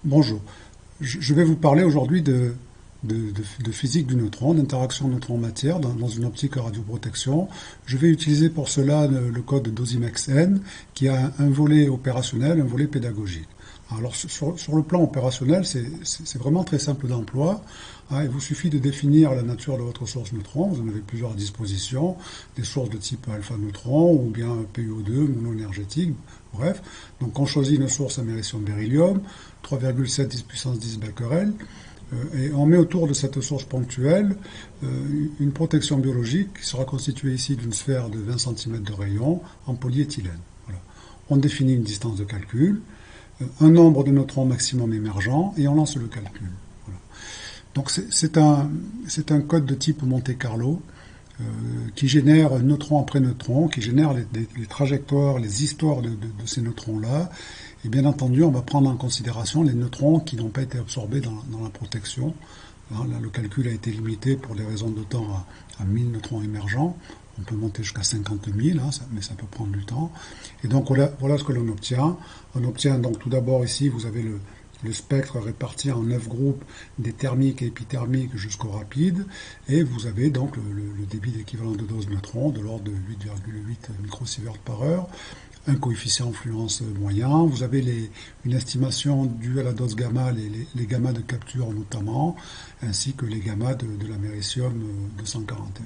Bonjour. Je vais vous parler aujourd'hui de physique du neutron, d'interaction neutron-matière dans une optique radioprotection. Je vais utiliser pour cela le code Dosimex-N qui a un volet opérationnel, un volet pédagogique. Alors sur le plan opérationnel, c'est vraiment très simple d'emploi. Il vous suffit de définir la nature de votre source neutron. Vous en avez plusieurs à disposition, des sources de type alpha-neutron ou bien PuO2, monoénergétique, bref. Donc on choisit une source américium-beryllium, 3,7 10 puissance 10 becquerel, et on met autour de cette source ponctuelle une protection biologique qui sera constituée ici d'une sphère de 20 cm de rayon en polyéthylène. Voilà. On définit une distance de calcul, un nombre de neutrons maximum émergents et on lance le calcul. Voilà. Donc c'est un code de type Monte-Carlo qui génère neutron après neutron, qui génère les trajectoires, les histoires de ces neutrons-là. Et bien entendu, on va prendre en considération les neutrons qui n'ont pas été absorbés dans la protection. Là, le calcul a été limité pour des raisons de temps à 1000 neutrons émergents. On peut monter jusqu'à 50 000, mais ça peut prendre du temps. Et donc voilà ce que l'on obtient. On obtient donc tout d'abord ici, vous avez le spectre réparti en 9 groupes, des thermiques et épithermiques jusqu'au rapide, et vous avez donc le débit d'équivalent de dose neutrons de l'ordre de 8,8 microsieverts par heure, un coefficient influence moyen, vous avez une estimation due à la dose gamma, les gammas de capture notamment, ainsi que les gammas de l'américium 241.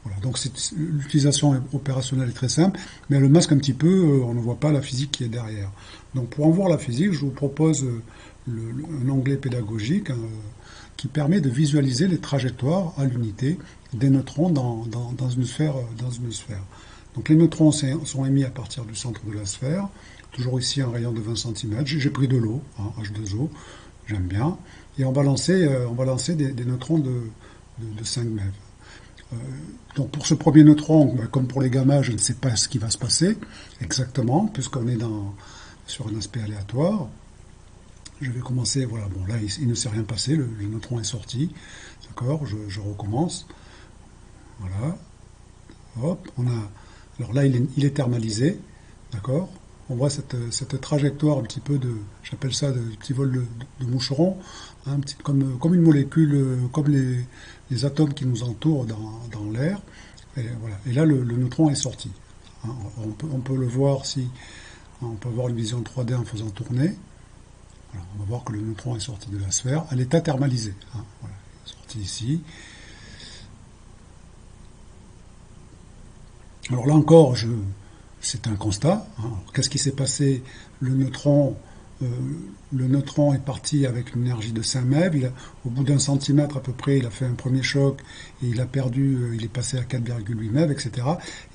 Voilà, donc l'utilisation opérationnelle est très simple, mais elle masque un petit peu, on ne voit pas la physique qui est derrière. Donc pour en voir la physique, je vous propose un onglet pédagogique qui permet de visualiser les trajectoires à l'unité des neutrons dans une sphère. Donc les neutrons sont émis à partir du centre de la sphère, toujours ici un rayon de 20 cm. J'ai pris de l'eau, H2O, j'aime bien, et on va lancer des neutrons de 5 MeV. Donc pour ce premier neutron, comme pour les gammas, je ne sais pas ce qui va se passer exactement, puisqu'on est sur un aspect aléatoire. Je vais commencer, voilà, bon là il ne s'est rien passé, le neutron est sorti, d'accord, je recommence, voilà, hop, alors là il est thermalisé, d'accord, on voit cette trajectoire un petit peu j'appelle ça de petit vol de moucheron, comme une molécule, comme les atomes qui nous entourent dans l'air, et voilà, et là le neutron est sorti, on peut le voir on peut avoir une vision 3D en faisant tourner. Voilà, on va voir que le neutron est sorti de la sphère à l'état thermalisé. Voilà, il est sorti ici. Alors là encore, c'est un constat. Qu'est-ce qui s'est passé? Le neutron est parti avec une énergie de 5 MeV. Au bout d'un centimètre à peu près, il a fait un premier choc et il est passé à 4,8 MeV, etc.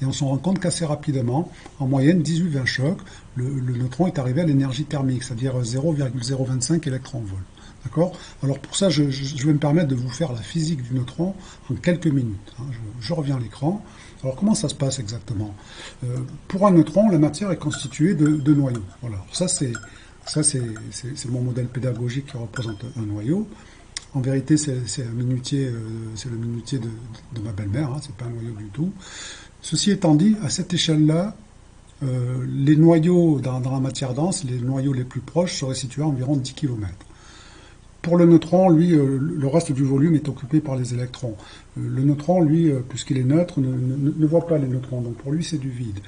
Et on s'en rend compte qu'assez rapidement, en moyenne 18-20 chocs, le neutron est arrivé à l'énergie thermique, c'est-à-dire 0,025 électronvolts. D'accord? Alors pour ça, je vais me permettre de vous faire la physique du neutron en quelques minutes. Je reviens à l'écran. Alors comment ça se passe exactement? Pour un neutron, la matière est constituée de noyaux. Voilà. Alors, ça c'est mon modèle pédagogique qui représente un noyau. En vérité, c'est le minutier de ma belle-mère, c'est pas un noyau du tout. Ceci étant dit, à cette échelle-là, les noyaux dans la matière dense, les noyaux les plus proches seraient situés à environ 10 km. Pour le neutron, lui, le reste du volume est occupé par les électrons. Le neutron, lui, puisqu'il est neutre, ne voit pas les neutrons, donc pour lui c'est du vide.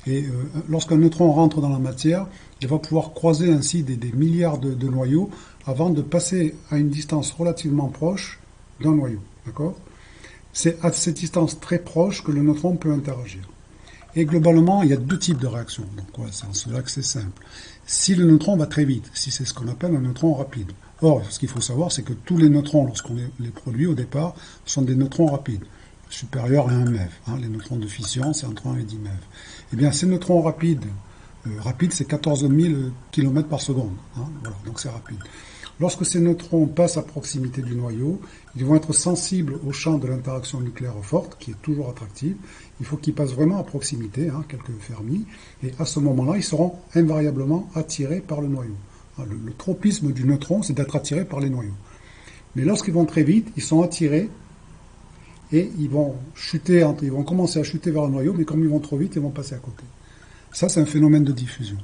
Et lorsqu'un neutron rentre dans la matière, il va pouvoir croiser ainsi des milliards de noyaux avant de passer à une distance relativement proche d'un noyau. D'accord ? C'est à cette distance très proche que le neutron peut interagir. Et globalement, il y a deux types de réactions. Donc c'est en cela que c'est simple. Si le neutron va très vite, si c'est ce qu'on appelle un neutron rapide. Or, ce qu'il faut savoir, c'est que tous les neutrons, lorsqu'on les produit au départ, sont des neutrons rapides, supérieurs à 1 MeV. Les neutrons de fission, c'est entre 1 et 10 MeV. Eh bien, ces neutrons rapides, c'est 14 000 km par seconde. Voilà, donc c'est rapide. Lorsque ces neutrons passent à proximité du noyau, ils vont être sensibles au champ de l'interaction nucléaire forte, qui est toujours attractive. Il faut qu'ils passent vraiment à proximité, quelques Fermi, et à ce moment-là, ils seront invariablement attirés par le noyau. Le tropisme du neutron, c'est d'être attiré par les noyaux. Mais lorsqu'ils vont très vite, ils sont attirés et ils vont commencer à chuter vers le noyau, mais comme ils vont trop vite, ils vont passer à côté. Ça, c'est un phénomène de diffusion.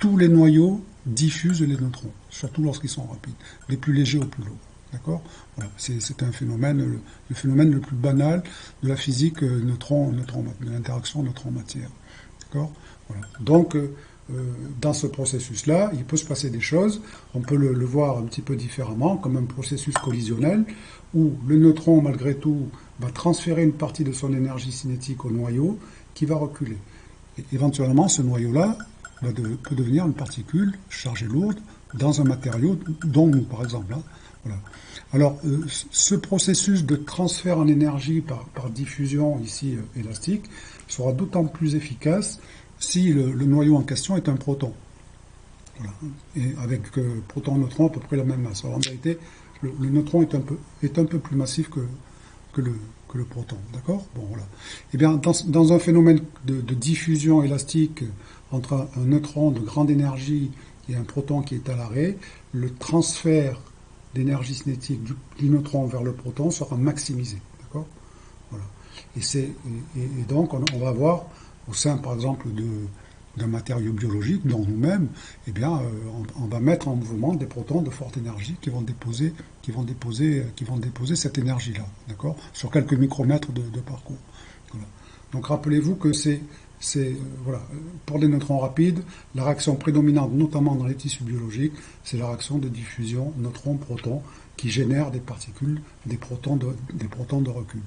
tous les noyaux diffusent les neutrons, surtout lorsqu'ils sont rapides, les plus légers aux plus lourds. D'accord? Voilà, c'est un phénomène, le phénomène le plus banal de la physique de l'interaction neutron-matière. D'accord? Voilà. Donc, dans ce processus-là, il peut se passer des choses. On peut le voir un petit peu différemment, comme un processus collisionnel, où le neutron, malgré tout, va transférer une partie de son énergie cinétique au noyau, qui va reculer. Et éventuellement, ce noyau-là peut devenir une particule chargée lourde dans un matériau, dont nous, par exemple. Hein. Voilà. Alors, ce processus de transfert en énergie par diffusion ici élastique sera d'autant plus efficace si le noyau en question est un proton. Voilà. Et avec proton-neutron à peu près la même masse. Alors en réalité, le neutron est un peu plus massif que le proton. D'accord? Bon, voilà. Eh bien, dans un phénomène de diffusion élastique entre un neutron de grande énergie et un proton qui est à l'arrêt, le transfert d'énergie cinétique du neutron vers le proton sera maximisé. D'accord? Voilà. Et donc, on va avoir, au sein, par exemple, d'un matériau biologique, dont nous-mêmes, eh bien, on va mettre en mouvement des protons de forte énergie qui vont déposer cette énergie-là, d'accord, sur quelques micromètres de parcours. Voilà. Donc, rappelez-vous que voilà, pour les neutrons rapides, la réaction prédominante, notamment dans les tissus biologiques, c'est la réaction de diffusion neutron-proton qui génère des particules, des protons de recul.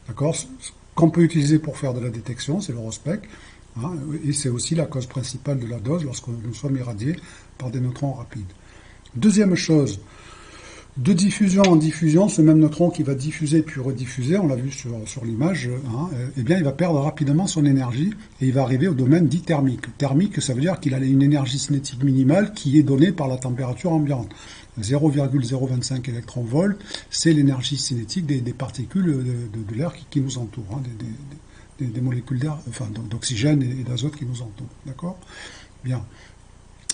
D'accord? Ce qu'on peut utiliser pour faire de la détection, c'est l'horospec, hein, et c'est aussi la cause principale de la dose lorsque nous sommes irradiés par des neutrons rapides. Deuxième chose, de diffusion en diffusion, ce même neutron qui va diffuser puis rediffuser, on l'a vu sur l'image, hein, eh bien il va perdre rapidement son énergie et il va arriver au domaine dit thermique. Thermique, ça veut dire qu'il a une énergie cinétique minimale qui est donnée par la température ambiante. 0,025 électronvolts, c'est l'énergie cinétique des particules de l'air qui nous entourent, hein, des molécules d'air, enfin d'oxygène et d'azote qui nous entourent. D'accord? Bien.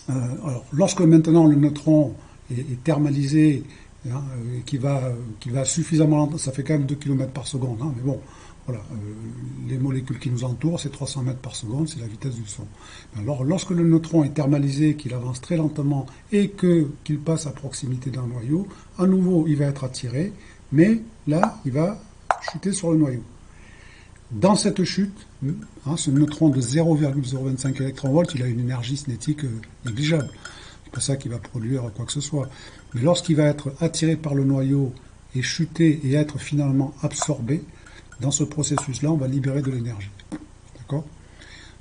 Alors, lorsque maintenant le neutron est thermalisé, hein, qui va suffisamment, ça fait quand même 2 km par seconde, hein, mais bon, voilà, les molécules qui nous entourent, c'est 300 mètres par seconde, c'est la vitesse du son. Alors, lorsque le neutron est thermalisé, qu'il avance très lentement et qu'il passe à proximité d'un noyau, à nouveau, il va être attiré, mais là, il va chuter sur le noyau. Dans cette chute, hein, ce neutron de 0,025 électronvolts, il a une énergie cinétique négligeable. C'est pas ça qui va produire quoi que ce soit. Mais lorsqu'il va être attiré par le noyau et chuter et être finalement absorbé, dans ce processus-là, on va libérer de l'énergie. D'accord?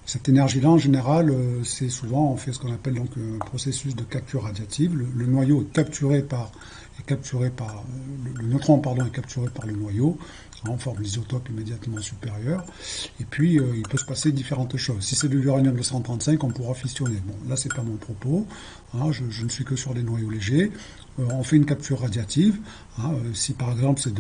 Cette énergie-là, en général, c'est souvent, on fait ce qu'on appelle donc un processus de capture radiative. Le noyau est capturé par le neutron, pardon, est capturé par le noyau en forme d'isotope immédiatement supérieur. Et puis, il peut se passer différentes choses. Si c'est de l'uranium 235, on pourra fissionner. Bon, là, c'est pas mon propos. Hein, je ne suis que sur des noyaux légers. On fait une capture radiative. Hein, si par exemple c'est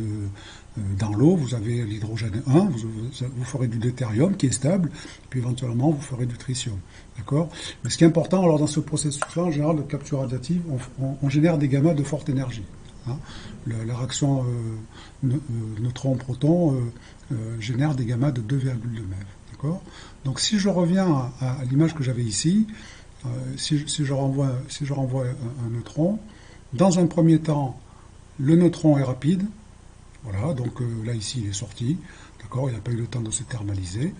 dans l'eau, vous avez l'hydrogène 1, vous ferez du deutérium qui est stable, puis éventuellement vous ferez du tritium. D'accord? Mais ce qui est important, alors dans ce processus-là, en général, de capture radiative, on génère des gammas de forte énergie. Hein. La réaction neutron-proton génère des gammas de 2,2 MeV. D'accord? Donc si je reviens à l'image que j'avais ici, si je renvoie un neutron, dans un premier temps, le neutron est rapide. Voilà, donc là ici il est sorti, d'accord, il n'a pas eu le temps de se thermaliser.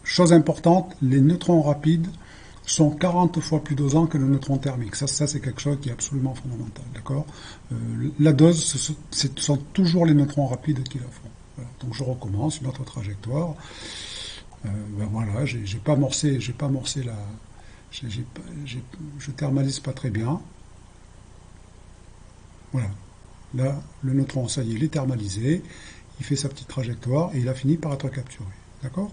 Chose importante, les neutrons rapides sont 40 fois plus dosants que le neutron thermique. Ça c'est quelque chose qui est absolument fondamental, d'accord. La dose, ce sont toujours les neutrons rapides qui la font. Voilà, donc je recommence une autre trajectoire. Ben voilà, j'ai pas amorcé la, je thermalise pas très bien. Voilà. Là, le neutron, ça y est, il est thermalisé, il fait sa petite trajectoire et il a fini par être capturé. D'accord?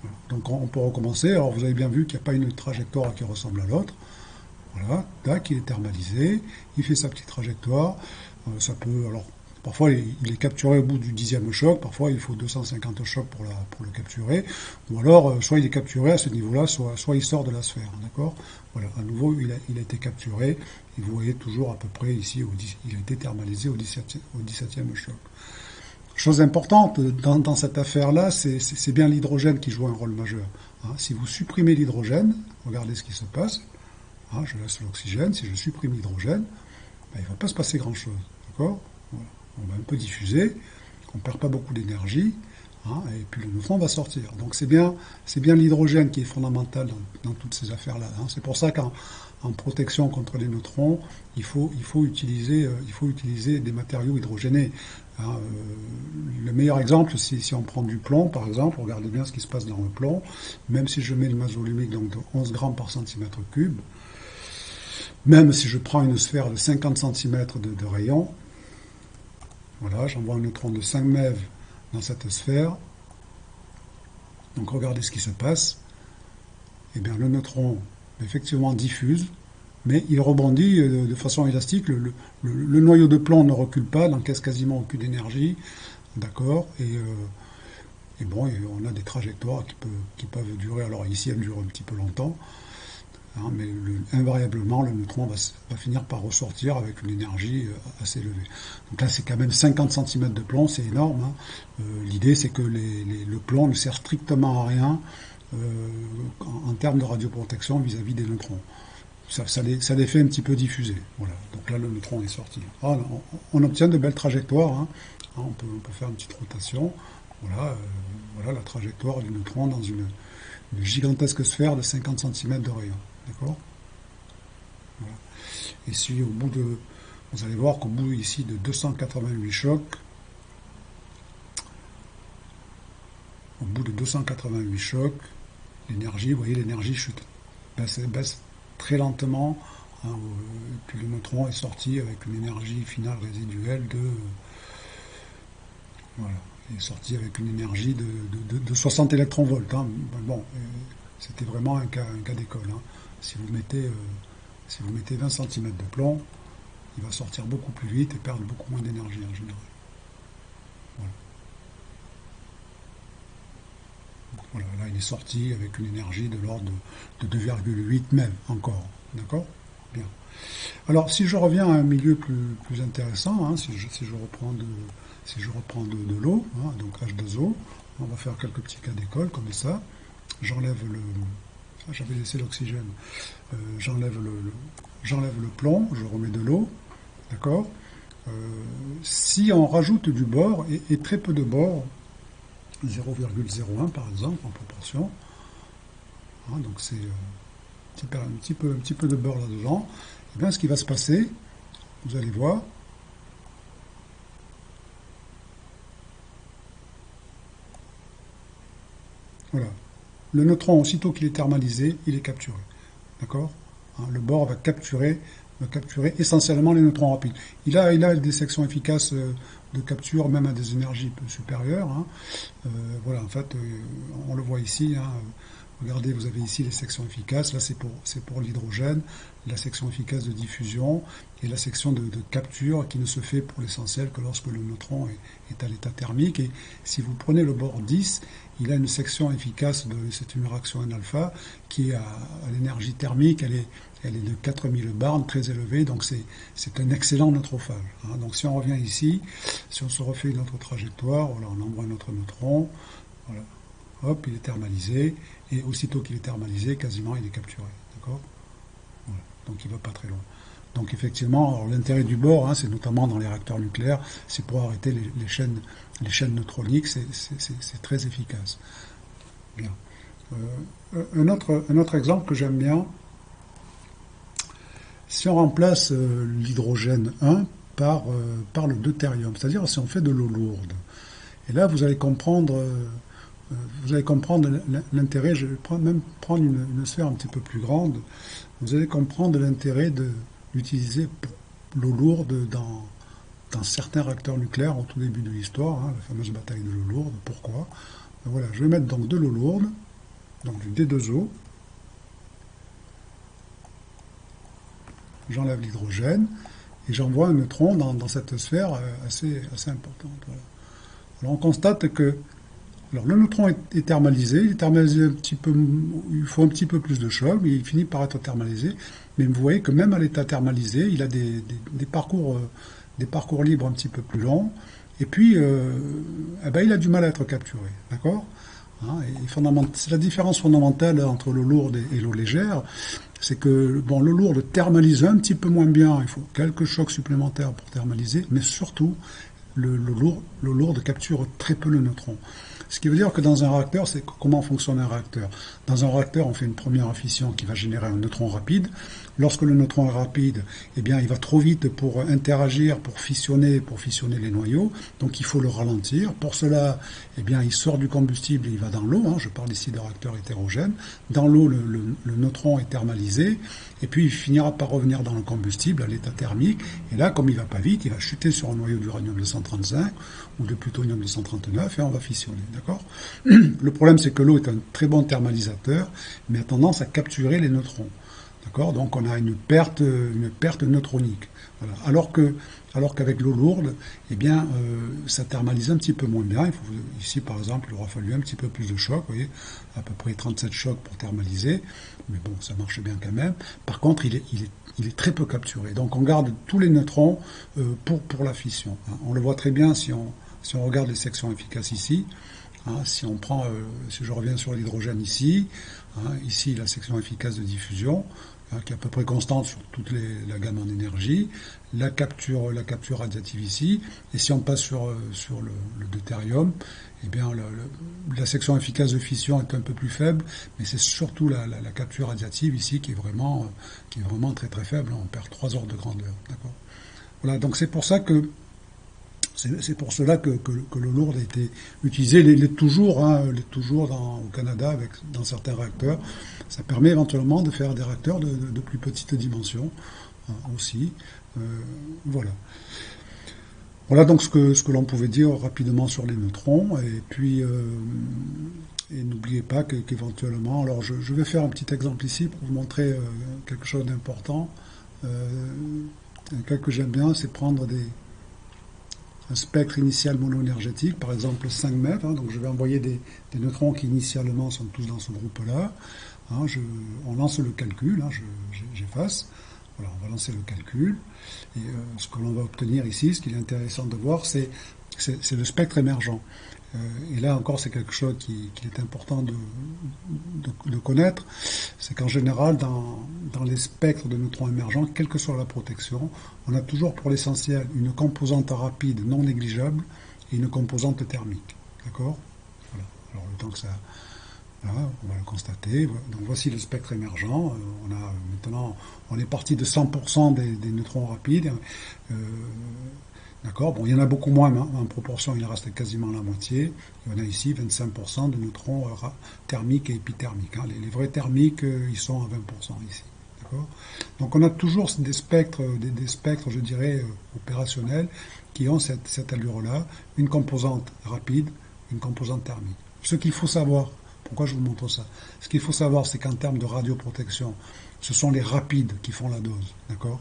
Voilà. Donc on peut recommencer. Alors vous avez bien vu qu'il n'y a pas une trajectoire qui ressemble à l'autre. Voilà, tac, il est thermalisé, il fait sa petite trajectoire. Ça peut, alors, parfois il est capturé au bout du 10e choc, parfois il faut 250 chocs pour le capturer, ou alors soit il est capturé à ce niveau-là, soit il sort de la sphère. D'accord? Voilà, à nouveau il a été capturé. Et vous voyez toujours à peu près ici, il a été thermalisé au 17e choc. Chose importante dans cette affaire-là, c'est bien l'hydrogène qui joue un rôle majeur. Hein. Si vous supprimez l'hydrogène, regardez ce qui se passe. Hein, je laisse l'oxygène. Si je supprime l'hydrogène, ben, il ne va pas se passer grand-chose. D'accord? Voilà. On va un peu diffuser, on ne perd pas beaucoup d'énergie, hein, et puis le neutron va sortir. Donc c'est bien l'hydrogène qui est fondamental dans toutes ces affaires-là. Hein. C'est pour ça qu'en protection contre les neutrons, il faut utiliser des matériaux hydrogénés. Hein. Le meilleur exemple, si on prend du plomb, par exemple, regardez bien ce qui se passe dans le plomb, même si je mets une masse volumique donc de 11 grammes par centimètre cube, même si je prends une sphère de 50 cm de rayon, voilà, j'envoie un neutron de 5 MeV dans cette sphère. Donc regardez ce qui se passe. Eh bien, le neutron, effectivement, diffuse, mais il rebondit de façon élastique. Le noyau de plomb ne recule pas, n'encaisse quasiment aucune énergie. D'accord. Et bon, on a des trajectoires qui peuvent durer. Alors ici, elles durent un petit peu longtemps. Hein, mais invariablement, le neutron va finir par ressortir avec une énergie assez élevée. Donc là, c'est quand même 50 cm de plomb, c'est énorme. Hein. L'idée, c'est que le plomb ne sert strictement à rien en termes de radioprotection vis-à-vis des neutrons. Ça les fait un petit peu diffuser. Voilà. Donc là, le neutron est sorti. Ah, on obtient de belles trajectoires. Hein. On peut faire une petite rotation. Voilà, voilà la trajectoire du neutron dans une gigantesque sphère de 50 cm de rayon. D'accord. Voilà. Et si vous allez voir qu'au bout ici de 288 chocs, l'énergie, vous voyez, l'énergie chute, baisse très lentement, hein, et puis le neutron est sorti avec une énergie finale résiduelle voilà, il est sorti avec une énergie de 60 électronvolts. Hein. Bon, c'était vraiment un cas d'école. Hein. Si vous mettez 20 cm de plomb, il va sortir beaucoup plus vite et perdre beaucoup moins d'énergie en général. Voilà. Voilà, là il est sorti avec une énergie de l'ordre de 2,8 MeV encore. D'accord? Bien. Alors si je reviens à un milieu plus intéressant, hein, si je reprends de l'eau, hein, donc H2O, on va faire quelques petits cas d'école comme ça. J'enlève j'avais laissé l'oxygène. J'enlève le plomb, je remets de l'eau, d'accord. Si on rajoute du bore, et très peu de bore, 0,01 par exemple, en proportion, hein, donc c'est un petit peu de beurre là-dedans, et bien ce qui va se passer, vous allez voir, voilà. Le neutron, aussitôt qu'il est thermalisé, il est capturé. D'accord? Hein, le bore va capturer essentiellement les neutrons rapides. Il a des sections efficaces de capture, même à des énergies peu supérieures. Hein. Voilà, en fait, on le voit ici. Hein. Regardez, vous avez ici les sections efficaces. Là, c'est pour l'hydrogène, la section efficace de diffusion et la section de capture qui ne se fait pour l'essentiel que lorsque le neutron est à l'état thermique. Et si vous prenez le bore 10, il a une section efficace, c'est une réaction en alpha, qui est à l'énergie thermique, elle est de 4000 barnes, très élevée, donc c'est un excellent neutrophage. Hein. Donc si on revient ici, si on se refait une autre trajectoire, voilà, on envoie notre neutron, voilà, hop, il est thermalisé, et aussitôt qu'il est thermalisé, quasiment il est capturé. D'accord ? Voilà. Donc il ne va pas très loin. Donc effectivement, l'intérêt du bore, hein, c'est notamment dans les réacteurs nucléaires, c'est pour arrêter les chaînes neutroniques, c'est très efficace. Bien. Un autre exemple que j'aime bien, si on remplace l'hydrogène 1 par le deutérium, c'est-à-dire si on fait de l'eau lourde. Et là, vous allez comprendre l'intérêt, je vais même prendre une sphère un petit peu plus grande, vous allez comprendre l'intérêt d'utiliser l'eau lourde dans certains réacteurs nucléaires au tout début de l'histoire, hein, la fameuse bataille de l'eau lourde. Pourquoi? Ben voilà, je vais mettre donc de l'eau lourde, donc du D2O, j'enlève l'hydrogène, et j'envoie un neutron dans cette sphère assez importante. Voilà. Alors on constate que le neutron est thermalisé, il est thermalisé un petit peu, il faut un petit peu plus de choc, mais il finit par être thermalisé. Mais vous voyez que même à l'état thermalisé, il a des parcours libres un petit peu plus longs, et puis il a du mal à être capturé. D'accord ? Hein, c'est la différence fondamentale entre l'eau lourde et l'eau légère, c'est que bon, l'eau lourde thermalise un petit peu moins bien, il faut quelques chocs supplémentaires pour thermaliser, mais surtout, l'eau lourde capture très peu le neutron. Ce qui veut dire que dans un réacteur, c'est comment fonctionne un réacteur. Dans un réacteur, on fait une première fission qui va générer un neutron rapide. Lorsque le neutron est rapide, eh bien, il va trop vite pour interagir, pour fissionner les noyaux. Donc, il faut le ralentir. Pour cela, eh bien, il sort du combustible et il va dans l'eau. Hein. Je parle ici de réacteur hétérogène. Dans l'eau, le neutron est thermalisé. Et puis, il finira par revenir dans le combustible, à l'état thermique. Et là, comme il ne va pas vite, il va chuter sur un noyau d'uranium-235 ou de plutonium-239 et on va fissionner. D'accord ? Le problème, c'est que l'eau est un très bon thermalisateur, mais a tendance à capturer les neutrons. D'accord ? Donc on a une perte neutronique. Voilà. Alors qu'avec l'eau lourde, eh bien, ça thermalise un petit peu moins bien. Ici, par exemple, il aura fallu un petit peu plus de chocs, vous voyez, à peu près 37 chocs pour thermaliser, mais bon, ça marche bien quand même. Par contre, il est très peu capturé. Donc on garde tous les neutrons pour la fission. Hein. On le voit très bien si on regarde les sections efficaces ici. Hein, si je reviens sur l'hydrogène ici, hein, ici la section efficace de diffusion, hein, qui est à peu près constante sur toute la gamme en énergie, la capture radiative ici, et si on passe sur le deutérium, eh bien la section efficace de fission est un peu plus faible, mais c'est surtout la capture radiative ici qui est vraiment très très faible. On perd 3 ordres de grandeur. D'accord ? Voilà, donc c'est pour ça que c'est pour cela que l'eau lourde a été utilisée. Elle est toujours, hein, au Canada dans certains réacteurs. Ça permet éventuellement de faire des réacteurs de plus petite dimension hein, aussi. Voilà. Voilà donc ce que l'on pouvait dire rapidement sur les neutrons. Et puis, et n'oubliez pas qu'éventuellement, alors je vais faire un petit exemple ici pour vous montrer quelque chose d'important. Un cas que j'aime bien, c'est prendre un spectre initial monoénergétique, par exemple 5 mètres. Hein, donc je vais envoyer des neutrons qui initialement sont tous dans ce groupe-là. Hein, on lance le calcul, hein, j'efface. Voilà, on va lancer le calcul. Et ce que l'on va obtenir ici, ce qu'il est intéressant de voir, c'est le spectre émergent. Et là encore, c'est quelque chose qu'il est important de connaître. C'est qu'en général, dans les spectres de neutrons émergents, quelle que soit la protection, on a toujours pour l'essentiel une composante rapide non négligeable et une composante thermique. D'accord ? Voilà. Alors le temps que ça... Voilà, on va le constater. Donc voici le spectre émergent. Maintenant, on est parti de 100% des neutrons rapides. D'accord. Bon, il y en a beaucoup moins, hein. En proportion, il reste quasiment la moitié. Et on a ici 25% de neutrons thermiques et épithermiques. Hein. Les vrais thermiques, ils sont à 20% ici. D'accord. Donc on a toujours des spectres, je dirais, opérationnels qui ont cette allure-là, une composante rapide, une composante thermique. Ce qu'il faut savoir, pourquoi je vous montre ça? Ce qu'il faut savoir, c'est qu'en termes de radioprotection, ce sont les rapides qui font la dose. D'accord.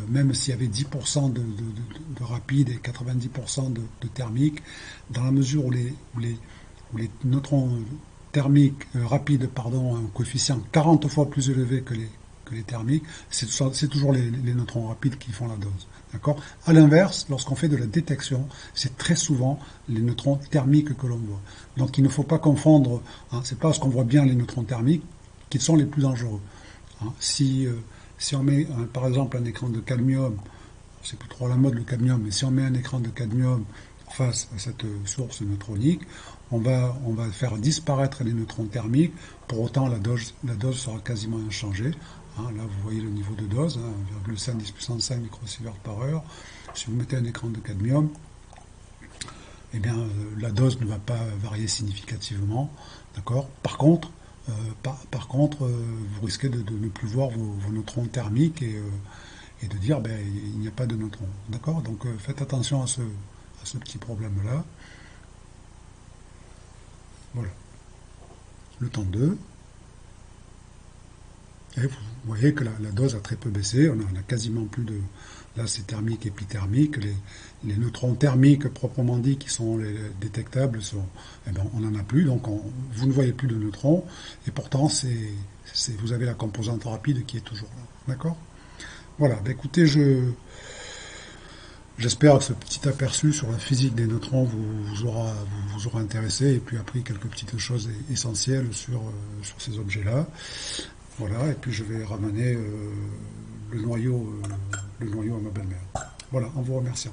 Même s'il y avait 10% de rapide et 90% de thermique, dans la mesure où les neutrons thermiques, rapides, ont un coefficient 40 fois plus élevé que les thermiques, c'est toujours les neutrons rapides qui font la dose. D'accord. À l'inverse, lorsqu'on fait de la détection, c'est très souvent les neutrons thermiques que l'on voit. Donc il ne faut pas confondre, hein, c'est pas parce qu'on voit bien les neutrons thermiques qu'ils sont les plus dangereux. Hein. Si on met par exemple un écran de cadmium, c'est plus trop à la mode le cadmium, mais si on met un écran de cadmium face à cette source neutronique, on va faire disparaître les neutrons thermiques, pour autant la dose sera quasiment inchangée. Hein, là vous voyez le niveau de dose, hein, 1,5 10 puissance 5 microsieverts par heure. Si vous mettez un écran de cadmium, eh bien la dose ne va pas varier significativement. D'accord. Par contre, vous risquez de ne plus voir vos neutrons thermiques et de dire il n'y a pas de neutrons. D'accord. Donc faites attention à ce petit problème-là. Voilà. Le temps 2. Et vous voyez que la dose a très peu baissé. On a quasiment plus de... Là, c'est thermique, épithermique. Les neutrons thermiques, proprement dit, qui sont les détectables, on n'en a plus. Donc, vous ne voyez plus de neutrons. Et pourtant, vous avez la composante rapide qui est toujours là. D'accord. Voilà. Écoutez, je J'espère que ce petit aperçu sur la physique des neutrons vous aura intéressé et puis appris quelques petites choses essentielles sur ces objets-là. Voilà, et puis je vais ramener le noyau à ma belle-mère. Voilà, en vous remerciant.